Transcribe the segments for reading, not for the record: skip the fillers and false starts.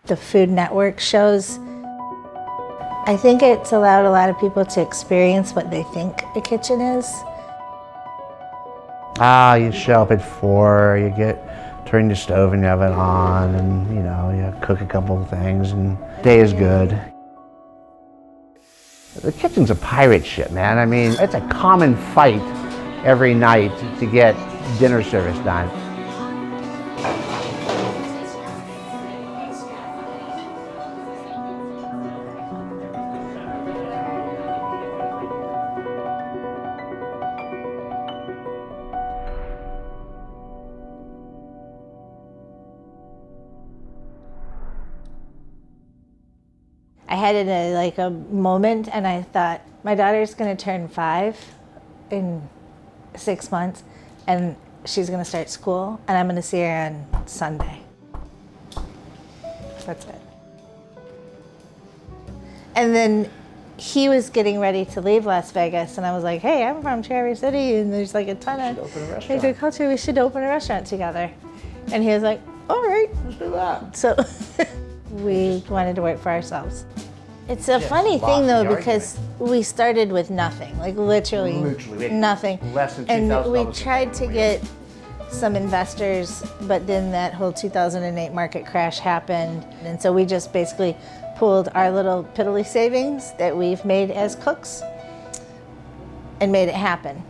The Food Network shows, I think it's allowed a lot of people to experience what they think a kitchen is. You show up at 4, you turn your stove and oven on, and you cook a couple of things, and day is good. The kitchen's a pirate ship, man. I mean, it's a common fight every night to get dinner service done. I had a moment, and I thought, my daughter's going to turn 5 in 6 months, and she's going to start school, and I'm going to see her on Sunday. That's it. And then he was getting ready to leave Las Vegas, and I was like, hey, I'm from Traverse City, and there's like a ton of agriculture. We should open a restaurant together. And he was like, all right, let's do that. So we wanted to work for ourselves. It's a funny thing though, because we started with nothing, like literally nothing. Less than $2,000. And we tried to get some investors, but then that whole 2008 market crash happened. And so we just basically pulled our little piddly savings that we've made as cooks and made it happen.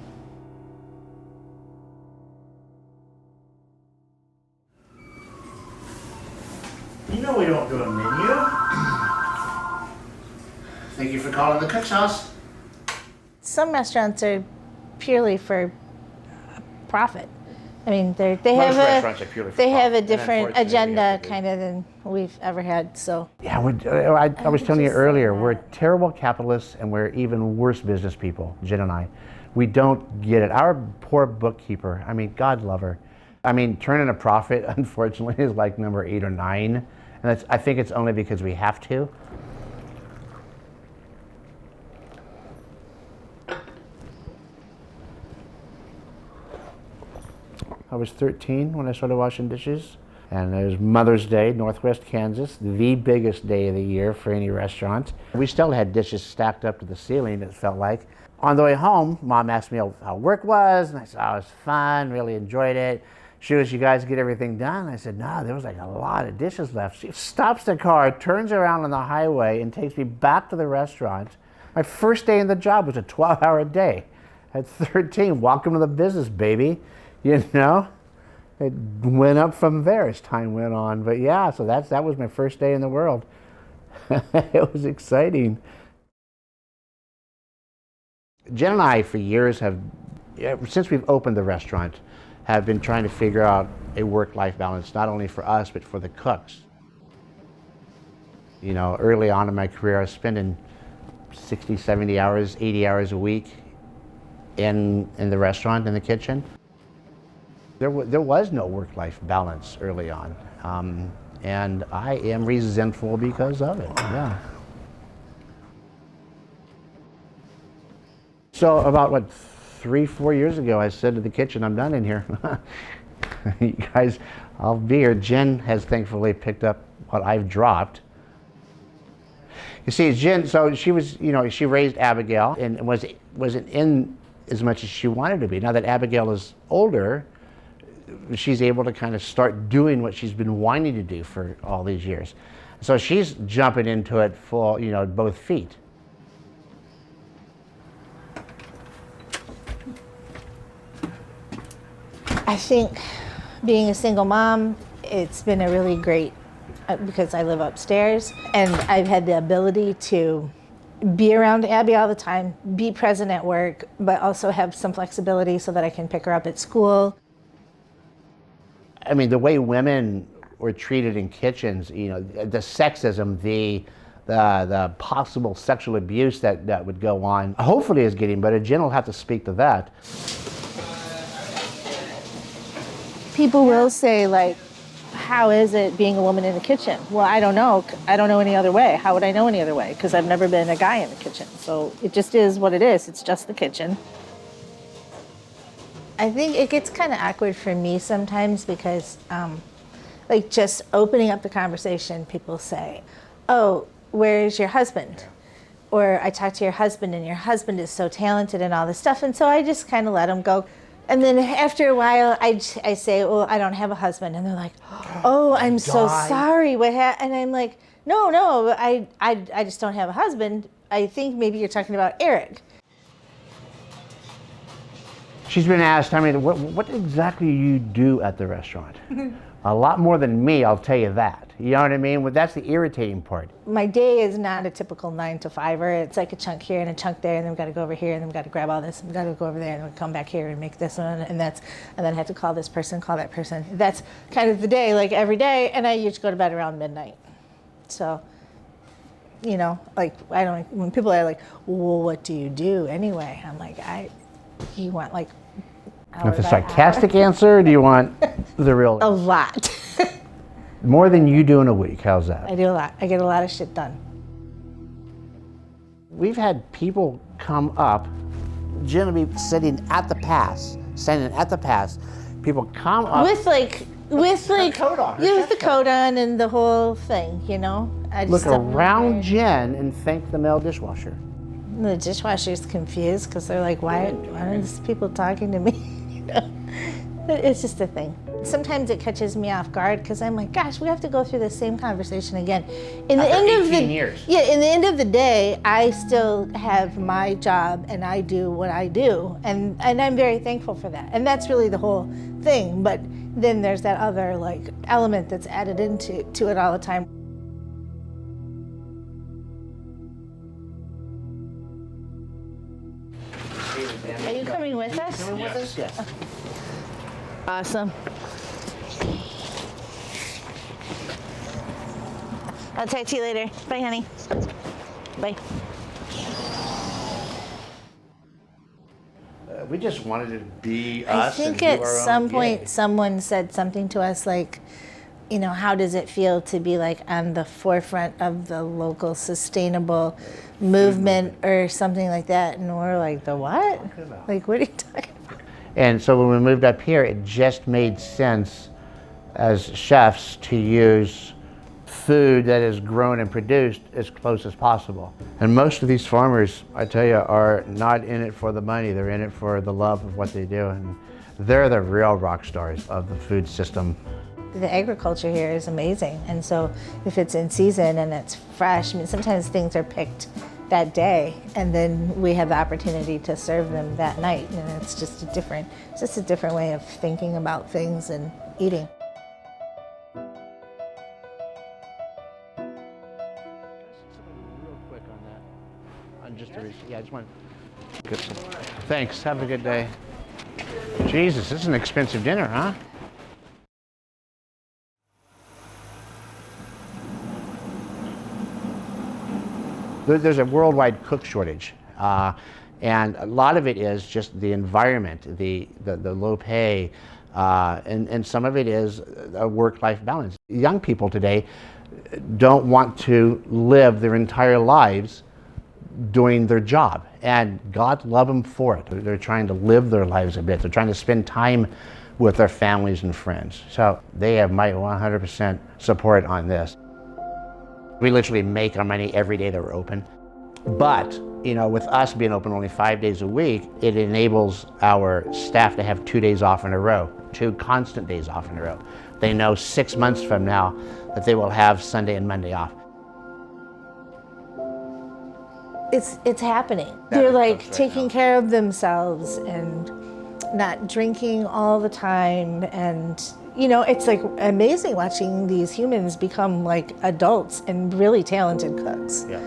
You know we don't do a menu. Thank you for calling the Cook's House. Some restaurants are purely for profit. I mean, they have a different agenda kind of than we've ever had. So yeah, I was telling you earlier, we're terrible capitalists and we're even worse business people, Jen and I. We don't get it. Our poor bookkeeper, I mean, God love her. I mean, turning a profit, unfortunately, is like number 8 or 9. And I think it's only because we have to. I was 13 when I started washing dishes, and it was Mother's Day, Northwest Kansas, the biggest day of the year for any restaurant. We still had dishes stacked up to the ceiling, it felt like. On the way home, Mom asked me how work was, and I said, oh, it was fun, really enjoyed it. She goes, you guys get everything done? I said, no, there was like a lot of dishes left. She stops the car, turns around on the highway, and takes me back to the restaurant. My first day in the job was a 12-hour day. At 13, welcome to the business, baby. You know, it went up from there as time went on. But yeah, so that was my first day in the world. It was exciting. Jen and I, for years, since we've opened the restaurant, have been trying to figure out a work-life balance, not only for us, but for the cooks. You know, early on in my career, I was spending 60, 70 hours, 80 hours a week in the restaurant, in the kitchen. There was no work-life balance early on, and I am resentful because of it, yeah. So about, 3-4 years ago, I said to the kitchen, I'm done in here. You guys, I'll be here. Jen has thankfully picked up what I've dropped. You see, Jen, so she was, she raised Abigail and wasn't in as much as she wanted to be. Now that Abigail is older, she's able to kind of start doing what she's been wanting to do for all these years. So she's jumping into it full, both feet. I think being a single mom, it's been a really great, because I live upstairs, and I've had the ability to be around Abby all the time, be present at work, but also have some flexibility so that I can pick her up at school. I mean, the way women were treated in kitchens, the sexism, the possible sexual abuse that would go on, hopefully is getting better. Jen will have to speak to that. People will say, like, how is it being a woman in the kitchen? Well, I don't know. I don't know any other way. How would I know any other way? Because I've never been a guy in the kitchen. So it just is what it is. It's just the kitchen. I think it gets kind of awkward for me sometimes because Like just opening up the conversation, people say, oh, where's your husband? Or I talked to your husband and your husband is so talented and all this stuff. And so I just kind of let them go. And then after a while, I say, well, I don't have a husband. And they're like, oh, I'm so sorry. What happened? And I'm like, no, I just don't have a husband. I think maybe you're talking about Eric. She's been asked, I mean, what exactly you do at the restaurant? A lot more than me, I'll tell you that. You know what I mean? Well, that's the irritating part. My day is not a typical 9 to 5er. It's like a chunk here and a chunk there, and then we've got to go over here, and then we've got to grab all this, and we've got to go over there, and then we come back here and make this one, and then I have to call this person, call that person. That's kind of the day, like every day, and I usually go to bed around midnight. So, you know, like when people are like, well, what do you do anyway? I'm like, you want like With a sarcastic answer, or do you want the real? A lot. More than you do in a week. How's that? I do a lot. I get a lot of shit done. We've had people come up, Jen will be sitting at the pass, standing at the pass. People come up with the coat on, with the coat on and the whole thing, you know. I just look around Jen and thank the male dishwasher. The dishwasher's confused because they're like, why are these people talking to me? You know? It's just a thing. Sometimes it catches me off guard because I'm like, gosh, we have to go through the same conversation again. In the end of the day, I still have my job and I do what I do, and I'm very thankful for that. And that's really the whole thing. But then there's that other like element that's added into it all the time. Are you coming with us? Coming with us? Yes. Awesome. I'll talk to you later. Bye, honey. Bye. We just wanted to be I us. think and at do our some own point gig. someone said something to us like, you know, how does it feel to be like on the forefront of the local sustainable movement or something like that? And we're like, the what? Like, what are you talking about? And so when we moved up here, it just made sense as chefs to use food that is grown and produced as close as possible. And most of these farmers, I tell you, are not in it for the money. They're in it for the love of what they do. And they're the real rock stars of the food system. The agriculture here is amazing. And so if it's in season and it's fresh, I mean, sometimes things are picked that day and then we have the opportunity to serve them that night. And it's just a different way of thinking about things and eating. Real quick on that. I just want. Good. Thanks. Have a good day. Jesus, this is an expensive dinner, huh? There's a worldwide cook shortage, and a lot of it is just the environment, the low pay, and some of it is a work-life balance. Young people today don't want to live their entire lives doing their job, and God love them for it. They're trying to live their lives a bit. They're trying to spend time with their families and friends. So they have my 100% support on this. We literally make our money every day that we're open. But, you know, with us being open only 5 days a week, it enables our staff to have 2 days off in a row, 2 constant days off in a row. They know 6 months from now that they will have Sunday and Monday off. It's happening. They're like taking care of themselves and not drinking all the time, and you know, it's like amazing watching these humans become like adults and really talented cooks. Yeah.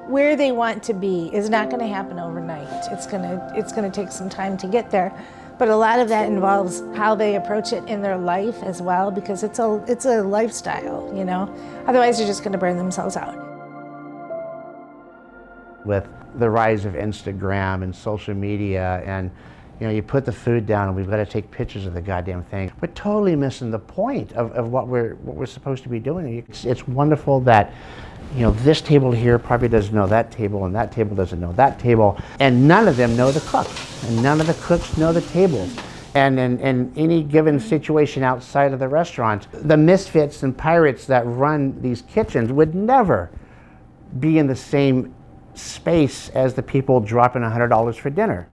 Where they want to be is not going to happen overnight. It's going to take some time to get there, but a lot of that involves how they approach it in their life as well, because it's a lifestyle, you know. Otherwise, they're just going to burn themselves out. With the rise of Instagram and social media, and you know, you put the food down and we've got to take pictures of the goddamn thing. We're totally missing the point of what we're supposed to be doing. It's wonderful that, you know, this table here probably doesn't know that table, and that table doesn't know that table, and none of them know the cooks, and none of the cooks know the tables. And in any given situation outside of the restaurant, the misfits and pirates that run these kitchens would never be in the same space as the people dropping $100 for dinner.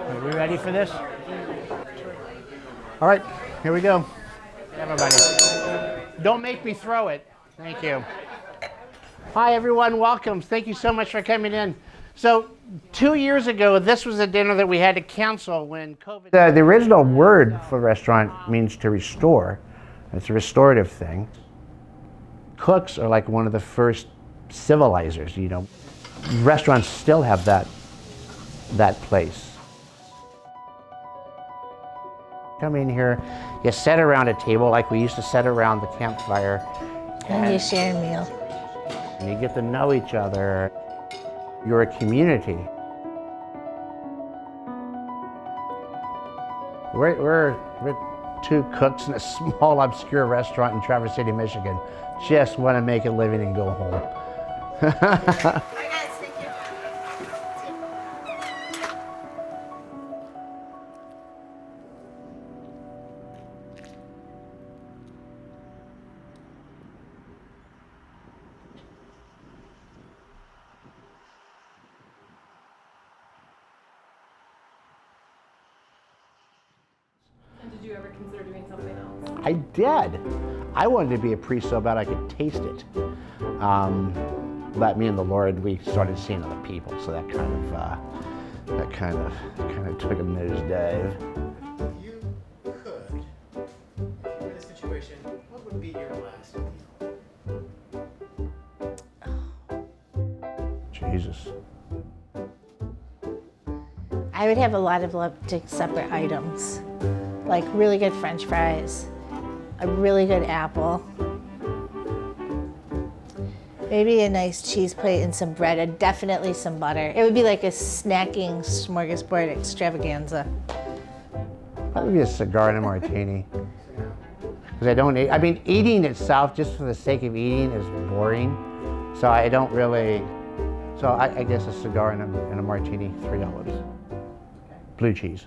Are we ready for this? All right, here we go. Everybody, don't make me throw it. Thank you. Hi everyone, welcome. Thank you so much for coming in. So 2 years ago, this was a dinner that we had to cancel when COVID. The original word for restaurant means to restore. It's a restorative thing. Cooks are like one of the first civilizers, you know. Restaurants still have that place. Come in here, you sit around a table like we used to sit around the campfire. And you share a meal. And you get to know each other. You're a community. We're two cooks in a small, obscure restaurant in Traverse City, Michigan. Just want to make a living and go home. Did you ever consider doing something else? I did. I wanted to be a priest so bad I could taste it. But me and the Lord, we started seeing other people, so that kind of took a nosedive. If you could, in this situation, what would be your last meal? Jesus. I would have a lot of separate items, like really good French fries, a really good apple, maybe a nice cheese plate and some bread, and definitely some butter. It would be like a snacking smorgasbord extravaganza. Probably a cigar and a martini. Because I don't eat, I mean, eating itself just for the sake of eating is boring. So I don't really, so I guess a cigar and a martini, $3. Blue cheese.